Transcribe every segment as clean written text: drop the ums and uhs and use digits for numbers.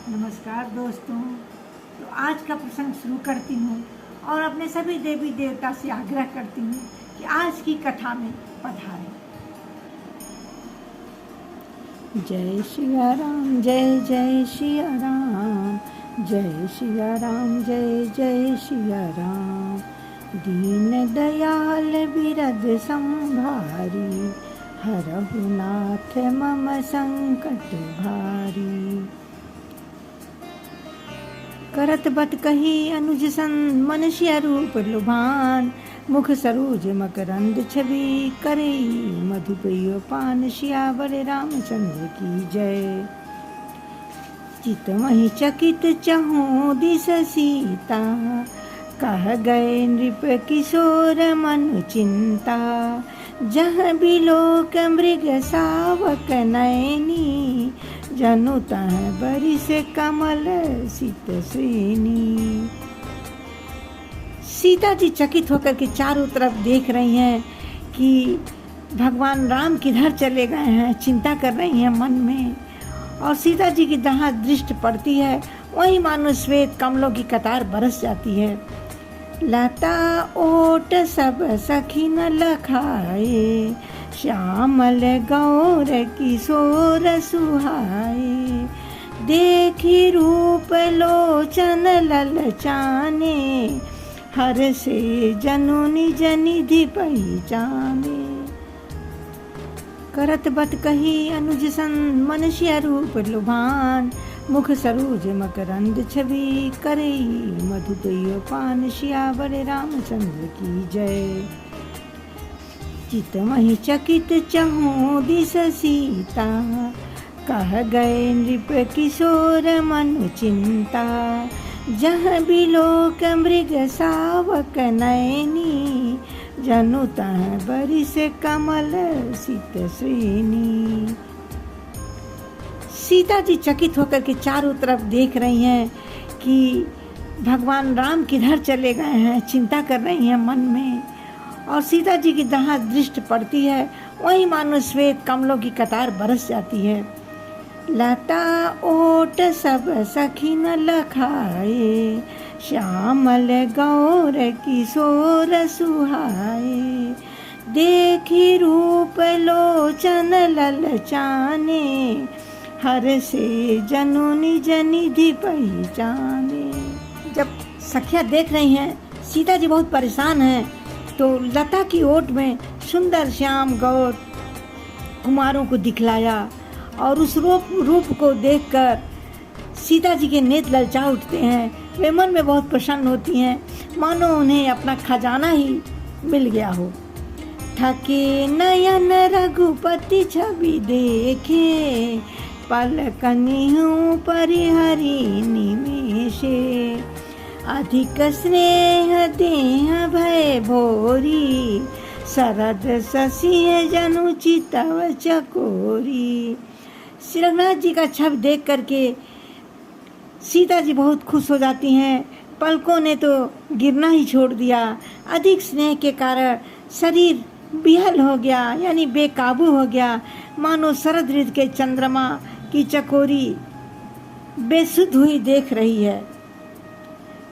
नमस्कार दोस्तों। तो आज का प्रसंग शुरू करती हूँ और अपने सभी देवी देवता से आग्रह करती हूँ कि आज की कथा में पधारें। जय सिया राम, जय जय सिया राम, जय सिया राम, जय जय सिया राम। दीन दयाल बिरद संभारी, हरहु नाथ मम संकट भारी। करत बत कही अनुज सन, मनुष्य रूप लुभान। मुख सरोज मकरंद छवि, करई मधुपेय पान। सियावर रामचंद्र की जय। चितमहि चकित चहु दिस सीता, कह गए नृप किशोर मनु चिंता। जह बिलोक मृग सावक नयनी, जनु तह बरिस कमल सित श्रेणी। सीता जी चकित होकर के चारों तरफ देख रही हैं कि भगवान राम किधर चले गए हैं, चिंता कर रही हैं मन में। और सीता जी की जहाँ दृष्टि पड़ती है वहीं मानो श्वेत कमलों की कतार बरस जाती है। लता ओट सब सखी न लखाए, श्यामल गौर किशोर सुहाए। देखी रूप लोचन ललचाने, हर से जनु निज निधि पहचाने। करत बत कही अनुज सन, मनुष्य रूप लुभान। मुख सरोज मकरंद छवि, करई मधुपेय पान। सियावर रामचंद्र की जय। चितमहि चकित चहु दिस सीता, कह गए नृप किशोर मनु चिंता। जह बिलोक मृग सावक नयनी, जनु तह बरिस कमल सित श्रेणी। सीता जी चकित होकर के चारों तरफ देख रही हैं कि भगवान राम किधर चले गए हैं, चिंता कर रही हैं मन में। और सीता जी की जहाँ दृष्टि पड़ती है वहीं मानो श्वेत कमलों की कतार बरस जाती है। लता ओट सब सखी न लखाए, श्यामल गौर किशोर सुहाए। देखी रूप लोचन ललचाने, हर से जनु निज निधि पहचाने। जब सखियाँ देख रही हैं सीता जी बहुत परेशान हैं, तो लता की ओट में सुंदर श्याम गौर कुमारों को दिखलाया। और उस रूप को देखकर सीता जी के नेत्र ललचा उठते हैं। वे मन में बहुत प्रसन्न होती हैं, मानो उन्हें अपना खजाना ही मिल गया हो। थके नयन रघुपति छवि देखे, पलकनि हूँ परिहरि निमेषे। अधिक स्नेह देह भय भोरी, शरद शशि जनु चितव चकोरी। श्री रघुनाथ जी का छवि देख करके सीता जी बहुत खुश हो जाती हैं। पलकों ने तो गिरना ही छोड़ दिया। अधिक स्नेह के कारण शरीर बिहल हो गया, यानी बेकाबू हो गया। मानो शरद ऋतु के चंद्रमा की चकोरी बेसुध हुई देख रही है।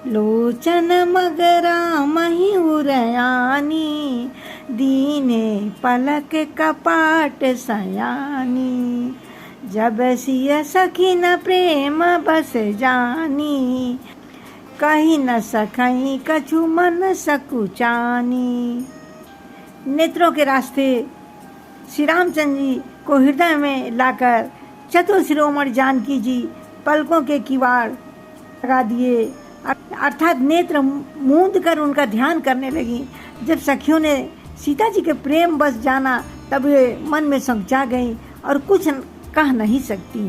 लोचन मगरा मही उरयानी, दीने पलक कपाट सयानी। जब सिय सखी न प्रेम बस जानी, कहीं न सकहीं कछु मन सकुचानी। नेत्रों के रास्ते श्री रामचंद्र जी को हृदय में लाकर चतुर शिरोमणि जानकी जी पलकों के किवाड़ लगा दिए, अर्थात नेत्र मूंद कर उनका ध्यान करने लगी। जब सखियों ने सीता जी के प्रेम बस जाना, तब वे मन में संचा गई और कुछ कह नहीं सकती।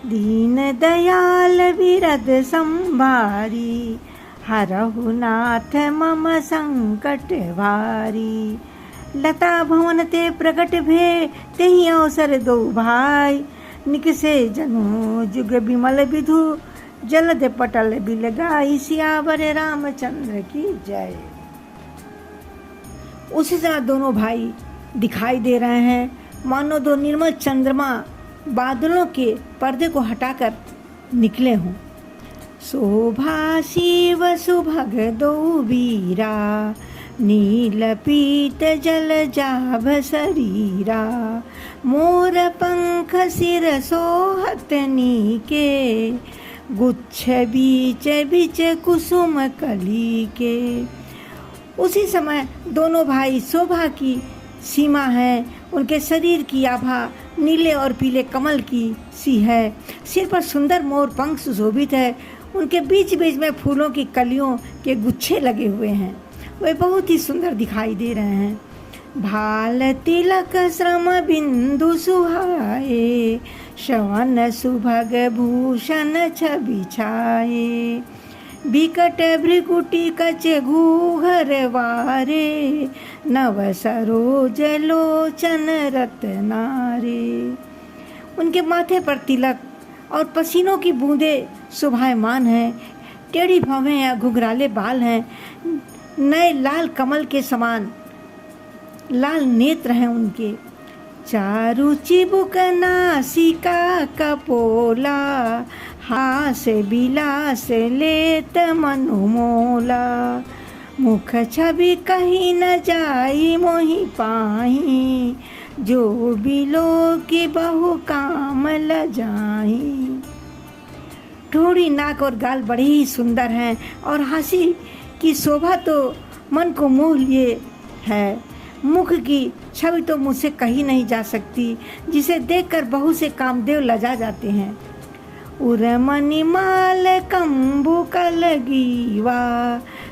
दीन दयाल बिरद संभारी, हरहु नाथ मम संकट भारी। लता भवन ते प्रकट भे, तेहि अवसर दो भाई। निकसे जनु जुग बिमल विधु, जलद पटल बिलगाई। सियावर रामचंद्र की जय। उसी तरह दोनों भाई दिखाई दे रहे हैं, मानो दो निर्मल चंद्रमा बादलों के पर्दे को हटाकर निकले हों। शोभा शिव सुभग दो वीरा, नील पीत जल जाभ शरीरा, मोर पंख सिर सोहत नीके, गुच्छ बीच बीच कुसुम कली के। उसी समय दोनों भाई शोभा की सीमा है, उनके शरीर की आभा नीले और पीले कमल की सी है, सिर पर सुंदर मोर पंख सुशोभित है, उनके बीच बीच में फूलों की कलियों के गुच्छे लगे हुए हैं, वे बहुत ही सुंदर दिखाई दे रहे हैं। भाल तिलक श्रम बिंदु सुहाए, श्रवण सुभग भूषण छवि छाए, बिकट भ्रिकुटी कच घूघर वारे, नव सरोज लोचन रत्नारे। उनके माथे पर तिलक और पसीनों की बूंदें शोभायमान हैं, टेढ़ी भवें या घुघराले बाल हैं, नए लाल कमल के समान लाल नेत्र हैं उनके। चारु चिबुक नासिका कपोला, हास बिलास लेत मनुमोला, मुख छवि कहीं न जाई मोहि पाही, जो बिलो की बहु काम ल जाई। ठोड़ी नाक और गाल बड़े ही सुंदर हैं और हंसी की शोभा तो मन को मोह लिए है। मुख की छवि तो मुझसे कही नहीं जा सकती, जिसे देखकर बहुत से कामदेव लजा जाते हैं। उरमणि माल कंबु कलगीवा,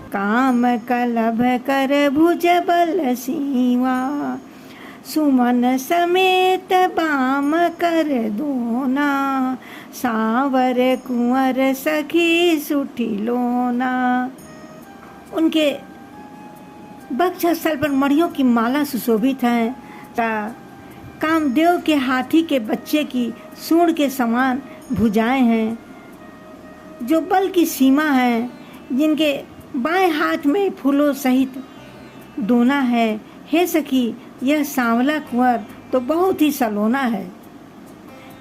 काम कलभ कर भुज बल सीवा, सुमन समेत बाम कर दोना, सांवर कुंवर सखी सुठी लोना। उनके वक्षस्थल पर मणियों की माला सुशोभित है, कामदेव के हाथी के बच्चे की सूंड के समान भुजाएं हैं, जो बल की सीमा है, जिनके बाएं हाथ में फूलों सहित दोना है। हे सखी, यह सांवला कुंवर तो बहुत ही सलोना है।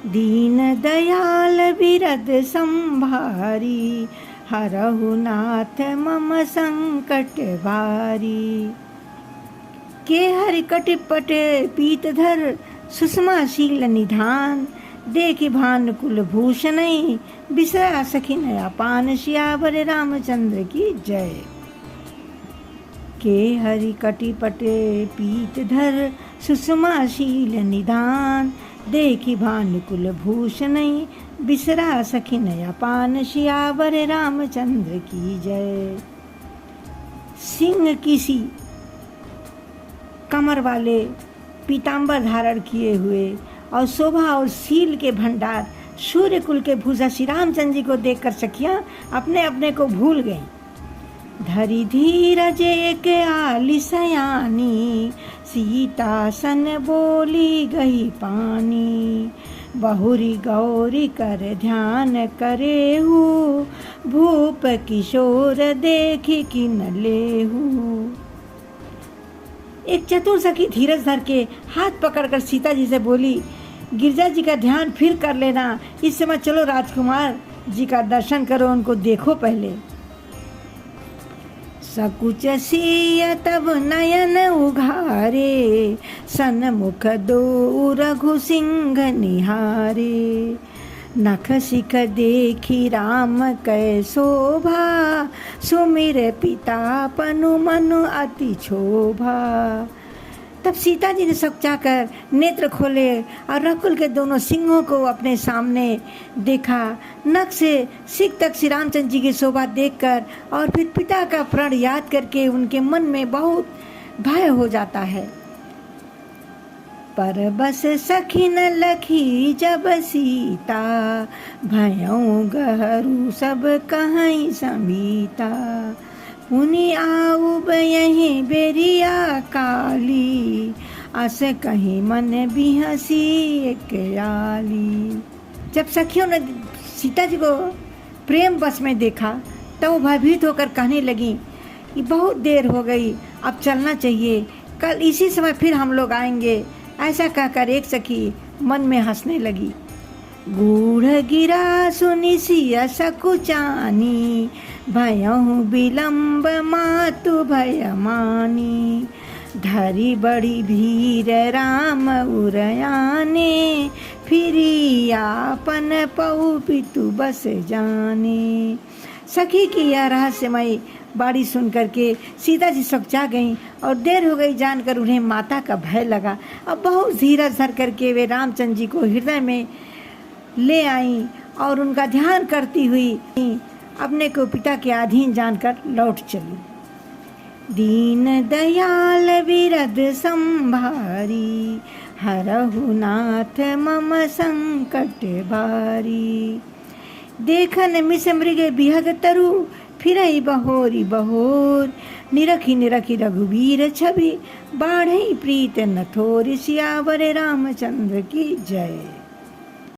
दीन दयाल बिरद संभारी, हरहु नाथ मम संकट भारी। के हरि कटिपट पीतधर, सुषमाशील निधान, देखि भानुकुल भूषण, बिसरा सखी नया पान, सियावर रामचंद्र की जय। के हरि कटिपट पीतधर, सुषमाशील निधान, देखि भानुकुल भूषण, बिसरा सखी नया पान, सियावर रामचंद्र की जय। सिंह किसी कमर वाले पीताम्बर धारण किए हुए और शोभा और शील के भंडार सूर्य कुल के भूषा श्री रामचंद्र जी को देखकर सखियां अपने अपने को भूल गईं। धरि धीरज एक आली सयानी, सीता सन बोली गई पानी, बहुरी गौरी कर ध्यान करेहू, भूप किशोर देखी कि न लेहू। एक चतुर सखी धीरज धर के हाथ पकड़कर सीता जी से बोली, गिरजा जी का ध्यान फिर कर लेना, इस समय चलो राजकुमार जी का दर्शन करो, उनको देखो पहले। सकुच सिय तब नयन उघारे, सन्मुख दो रघु सिंह निहारे, नख सिख देखी राम कै शोभा, सुमिर पिता पनु मनु अति क्षोभा। तब सीता जी ने सकचाकर नेत्र खोले और रकुल के दोनों सिंहों को अपने सामने देखा। नख से सिख तक श्री रामचंद्र जी की शोभा देखकर और फिर पिता का प्रण याद करके उनके मन में बहुत भय हो जाता है। पर बस सखिन लखी जब सीता, भयऊ गहरू सब कहीं समीता, पुनि आऊब यहीं बेरिया काली, अस कहीं मन बिहसी एक आली। जब सखियों ने सीता जी को प्रेम बस में देखा तो वो भयभीत होकर कहने लगी कि बहुत देर हो गई, अब चलना चाहिए, कल इसी समय फिर हम लोग आएंगे। ऐसा कहकर एक सखी मन में हंसने लगी। गूढ़ गिरा सुनि सिया सकुचानी, भयहु विलम्ब मातु भय मानी। धरी बड़ी भीर राम उरयाने, फिरी आपन पऊ पितु बस जाने। सखी की यह रहस्यमयी बाड़ी सुन करके सीता जी सकचा गईं और देर हो गई जानकर उन्हें माता का भय लगा। अब बहुत धीरज धर करके वे रामचंद्र जी को हृदय में ले आईं और उनका ध्यान करती हुई अपने को पिता के अधीन जानकर लौट चली। दीन दयाल विरद संभारी, हरहु नाथ मम संकट भारी। देखन मिस मृग बिहग तरु, फिरई बहोरी बहोर। निरखी निरखी रघुवीर छवि, बाढ़ई प्रीत न थोर। सियावर रामचंद्र की जय।